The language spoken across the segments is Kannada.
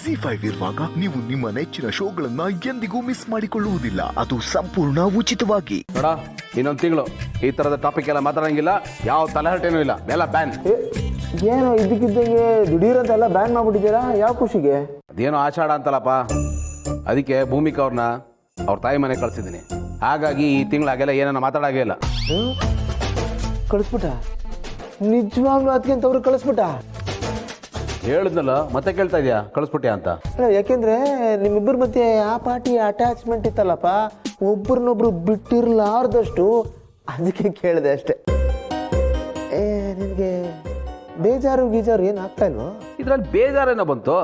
ZEE5 ಇರುವಾಗ ನೀವು ನಿಮ್ಮ ನೆಚ್ಚಿನ ಶೋಗಳನ್ನ ಎಂದಿಗೂ ಮಿಸ್ ಮಾಡಿಕೊಳ್ಳುವುದಿಲ್ಲ. ಅದು ಸಂಪೂರ್ಣ ಉಚಿತವಾಗಿ. ನೋಡ, ಇನ್ನೊಂದು ತಿಂಗಳು ಈ ತರದ ಟಾಪಿಕ್ ಎಲ್ಲ ಮಾತಾಡಂಗಿಲ್ಲ. ಯಾವ ತಲೆಹರಟೇನೂ ಇಲ್ಲ, ಎಲ್ಲ ಬ್ಯಾನ್. ಏನೋ ಇದಕ್ಕಿದ್ದಂಗೆ ದಿಢೀರಂತೆಲ್ಲ ಬ್ಯಾನ್ ಮಾಡ್ಬಿಟ್ಟಿದ್ದೀರಾ? ಯಾವ ಖುಷಿಗೆ? ಅದೇನೋ ಆಷಾಢ ಅಂತಲ್ಲಪ್ಪ, ಅದಕ್ಕೆ ಭೂಮಿಕಾ ಅವ್ರನ್ನ ಅವ್ರ ತಾಯಿ ಮನೆ ಕಳ್ಸಿದ್ದೀನಿ. ಹಾಗಾಗಿ ಈ ತಿಂಗಳಾಗೆಲ್ಲ ಏನನ್ನ ಮಾತಾಡಾಗೇ ಇಲ್ಲ. ಕಳಿಸ್ಬಿಟ್ಟ? ನಿಜವಾಗ್ಲೂ ಅದಕ್ಕೆ ಅವ್ರು ಕಳಿಸ್ಬಿಟ್ಟ? ಹೇಳಿದ್ನಲ್ಲ, ಮತ್ತೆ ಕೇಳ್ತಾ ಇದೆಯಾ ಕಳಿಸ್ಬಿಟ್ಟೆ ಅಂತ? ಯಾಕೆಂದ್ರೆ ನಿಮ್ಮಿಬ್ಬರ ಮಧ್ಯೆ ಆ ಪಾರ್ಟಿ ಅಟ್ಯಾಚ್ಮೆಂಟ್ ಇತ್ತಲ್ಲಪ್ಪ, ಒಬ್ರನ್ನೊಬ್ರು ಬಿಟ್ಟಿರ್ಲಾರ್ದಷ್ಟು, ಅದಕ್ಕೆ ಕೇಳಿದೆ ಅಷ್ಟೇ. ನಿನಗೆ ಬೇಜಾರು ಗೀಜಾರು ಏನು ಆಗ್ತಾ ಇಲ್ವೋ? ಇದ್ರಲ್ಲಿ ಬೇಜಾರೇನೋ ಬಂತು.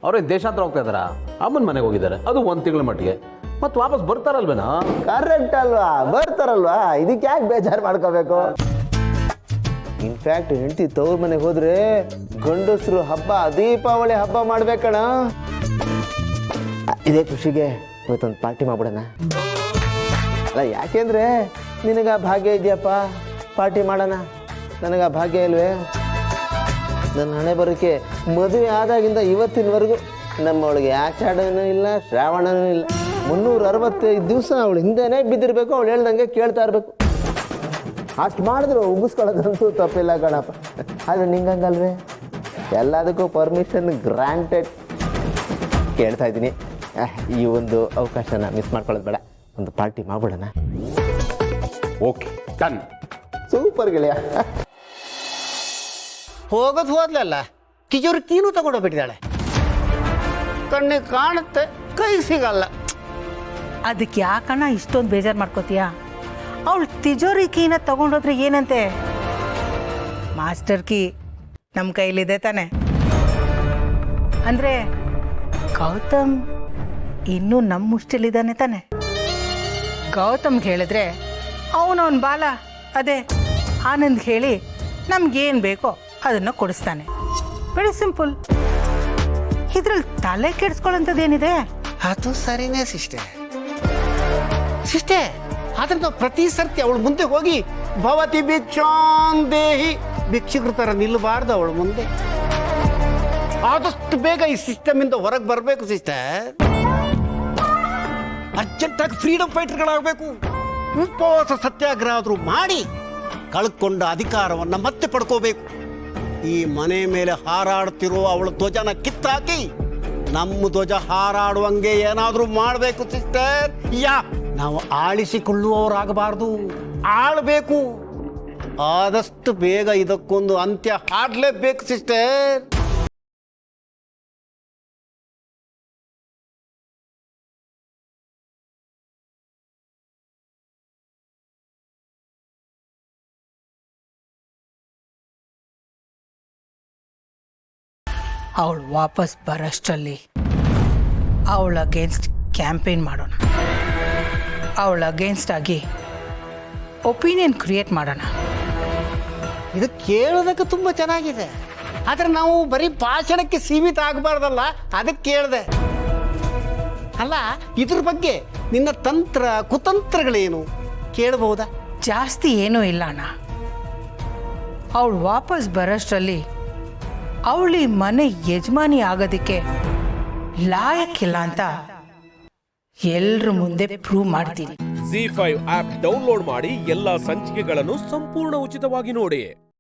ಅವ್ರೇನು ದೇಶಾಂತರ ಹೋಗ್ತಾ ಇದಾರ? ಅಮ್ಮನ ಮನೆಗೆ ಹೋಗಿದ್ದಾರೆ, ಅದು ಒಂದು ತಿಂಗಳ ಮಟ್ಟಿಗೆ. ಮತ್ತೆ ವಾಪಸ್ ಬರ್ತಾರಲ್ವೇನಾ? ಕರೆಕ್ಟ್ ಅಲ್ವಾ, ಬರ್ತಾರಲ್ವಾ, ಇದಕ್ಕೆ ಯಾಕೆ ಬೇಜಾರು ಮಾಡ್ಕೋಬೇಕು? ಇನ್ಫ್ಯಾಕ್ಟ್ ಹೆಂಡತಿ ತವ್ರ ಮನೆಗೆ ಹೋದ್ರೆ ಗಂಡಸರು ಹಬ್ಬ, ದೀಪಾವಳಿ ಹಬ್ಬ ಮಾಡ್ಬೇಕಣ. ಇದೇ ಖುಷಿಗೆ ಇವತ್ತೊಂದು ಪಾರ್ಟಿ ಮಾಡ್ಬಿಡೋಣ. ಅಲ್ಲ, ಯಾಕೆಂದ್ರೆ ನಿನಗ ಭಾಗ್ಯ ಇದೆಯಪ್ಪ, ಪಾರ್ಟಿ ಮಾಡೋಣ. ನನಗ ಭಾಗ್ಯ ಇಲ್ವೇ? ನನ್ನ ಹಣೆ ಬರೋಕ್ಕೆ ಮದುವೆ ಆದಾಗಿಂದ ಇವತ್ತಿನವರೆಗೂ ನಮ್ಮವಳಿಗೆ ಆಷಾಢನೂ ಇಲ್ಲ, ಶ್ರಾವಣನೂ ಇಲ್ಲ. 365 ದಿವಸ ಅವಳು ಹಿಂದೆನೇ ಬಿದ್ದಿರಬೇಕು, ಅವಳು ಹೇಳ್ದಂಗೆ ಕೇಳ್ತಾ ಇರಬೇಕು. ಅಷ್ಟು ಮಾಡಿದ್ರು ಉಗಿಸ್ಕೊಳ್ಳೋದಂತೂ ತಪ್ಪಿಲ್ಲ ಕಣಪ್ಪ. ಆದರೆ ನಿಂಗಂಗಲ್ವೇ, ಎಲ್ಲದಕ್ಕೂ ಪರ್ಮಿಷನ್ ಗ್ರಾಂಟೆಡ್. ಕೇಳ್ತಾ ಇದ್ದೀನಿ, ಈ ಒಂದು ಅವಕಾಶನ ಮಿಸ್ ಮಾಡ್ಕೊಳ್ಳೋದು ಬೇಡ. ಒಂದು ಪಾರ್ಟಿ ಮಾಡ್ಬಿಡೋಣ. Okay, done. ಸೂಪರ್ ಗೆಳೆಯ. ಹೋಗೋದು ಹೋದ್ಲಲ್ಲ, ತಿಜೋರಿ ಕೀನು ತಗೊಂಡೋಗ್ಬಿಟ್ಟಿದ್ದಾಳೆ. ಕಣ್ಣಿಗೆ ಕಾಣುತ್ತೆ, ಕೈ ಸಿಗಲ್ಲ. ಅದಕ್ಕೆ ಯಾಕಣ್ಣ ಇಷ್ಟೊಂದು ಬೇಜಾರು ಮಾಡ್ಕೋತೀಯ? ಅವಳು ತಿಜೋರಿ ಕೀನ ತಗೊಂಡೋದ್ರೆ ಏನಂತೆ? ಮಾಸ್ಟರ್ ಕೀ ನಮ್ಮ ಕೈಲಿದೆ ತಾನೆ. ಅಂದರೆ ಗೌತಮ್ ಇನ್ನೂ ನಮ್ಮ ಮುಷ್ಟಿಲಿದ್ದಾನೆ ತಾನೆ. ಗೌತಮ್ಗೆ ಹೇಳಿದ್ರೆ ಅವನವನ ಬಾಲ, ಅದೇ ಆನಂದ್ ಹೇಳಿ ನಮ್ಗೇನು ಬೇಕೋ ಅದನ್ನು ಕೊಡಿಸ್ತಾನೆ. Very simple. ಇದ್ರಲ್ಲಿ ತಲೆ ಕೆಡಿಸ್ಕೊಳ್ಳೋಂಥದ್ದೇನಿದೆ? ಅದು ಸರಿನೇ ಸಿಸ್ಟೆ. ಆದ್ರೆ ನಾವು ಪ್ರತಿ ಸರ್ತಿ ಅವಳು ಮುಂದೆ ಹೋಗಿ ಭವತಿ ಭಿಕ್ಷಾಂದೇಹಿ ಭಿಕ್ಷುಕರ ಥರ ನಿಲ್ಲಬಾರ್ದು ಅವಳ ಮುಂದೆ. ಆದಷ್ಟು ಬೇಗ ಈ ಸಿಸ್ಟಮ್ ಇಂದ ಹೊರಗೆ ಬರಬೇಕು ಸಿಸ್ಟರ್. ಅರ್ಜೆಂಟಾಗಿ ಫ್ರೀಡಮ್ ಫೈಟರ್ಗಳಾಗಬೇಕು. ಉಪವಾಸ ಸತ್ಯಾಗ್ರಹ ಆದರೂ ಮಾಡಿ ಕಳ್ಕೊಂಡ ಅಧಿಕಾರವನ್ನ ಮತ್ತೆ ಪಡ್ಕೋಬೇಕು. ಈ ಮನೆ ಮೇಲೆ ಹಾರಾಡ್ತಿರೋ ಅವಳ ಧ್ವಜನ ಕಿತ್ತಾಕಿ ನಮ್ಮ ಧ್ವಜ ಹಾರಾಡುವಂಗೆ ಏನಾದರೂ ಮಾಡಬೇಕು ಸಿಸ್ಟರ್. ನಾವು ಆಳಿಸಿಕೊಳ್ಳುವವರಾಗಬಾರ್ದು, ಆಳ್ಬೇಕು. ಆದಷ್ಟು ಬೇಗ ಇದಕ್ಕೊಂದು ಅಂತ್ಯ ಹಾಡಲೇಬೇಕು ಸಿಸ್ಟರ್. ಅವಳು ವಾಪಸ್ ಬರೋಷ್ಟರಲ್ಲಿ ಅವಳ ಅಗೇನ್ಸ್ಟ್ ಕ್ಯಾಂಪೇನ್ ಮಾಡೋಣ. ಅವಳ ಅಗೇನ್ಸ್ಟ್ ಆಗಿ ಒಪಿನಿಯನ್ ಕ್ರಿಯೇಟ್ ಮಾಡೋಣ. ಇದು ಕೇಳೋದಕ್ಕೆ ತುಂಬ ಚೆನ್ನಾಗಿದೆ, ಆದರೆ ನಾವು ಬರೀ ಭಾಷಣಕ್ಕೆ ಸೀಮಿತ ಆಗಬಾರ್ದಲ್ಲ, ಅದಕ್ಕೆ ಕೇಳಿದೆ. ಅಲ್ಲ, ಇದ್ರ ಬಗ್ಗೆ ನಿನ್ನ ತಂತ್ರ ಕುತಂತ್ರಗಳೇನು ಕೇಳಬಹುದಾ? ಜಾಸ್ತಿ ಏನೂ ಇಲ್ಲ ಅಣ್ಣ. ಅವಳು ವಾಪಸ್ ಬರೋಷ್ಟರಲ್ಲಿ ಅವಳಿ ಮನೆ ಯಜಮಾನಿ ಆಗೋದಕ್ಕೆ ಲಾಯಕ್ಕಿಲ್ಲ ಅಂತ ಎಲ್ರ ಮುಂದೆ ಪ್ರೂವ್ ಮಾಡ್ತೀನಿ. ZEE5 ಆಪ್ ಡೌನ್ಲೋಡ್ ಮಾಡಿ ಎಲ್ಲಾ ಸಂಚಿಕೆಗಳನ್ನು ಸಂಪೂರ್ಣ ಉಚಿತವಾಗಿ ನೋಡಿ.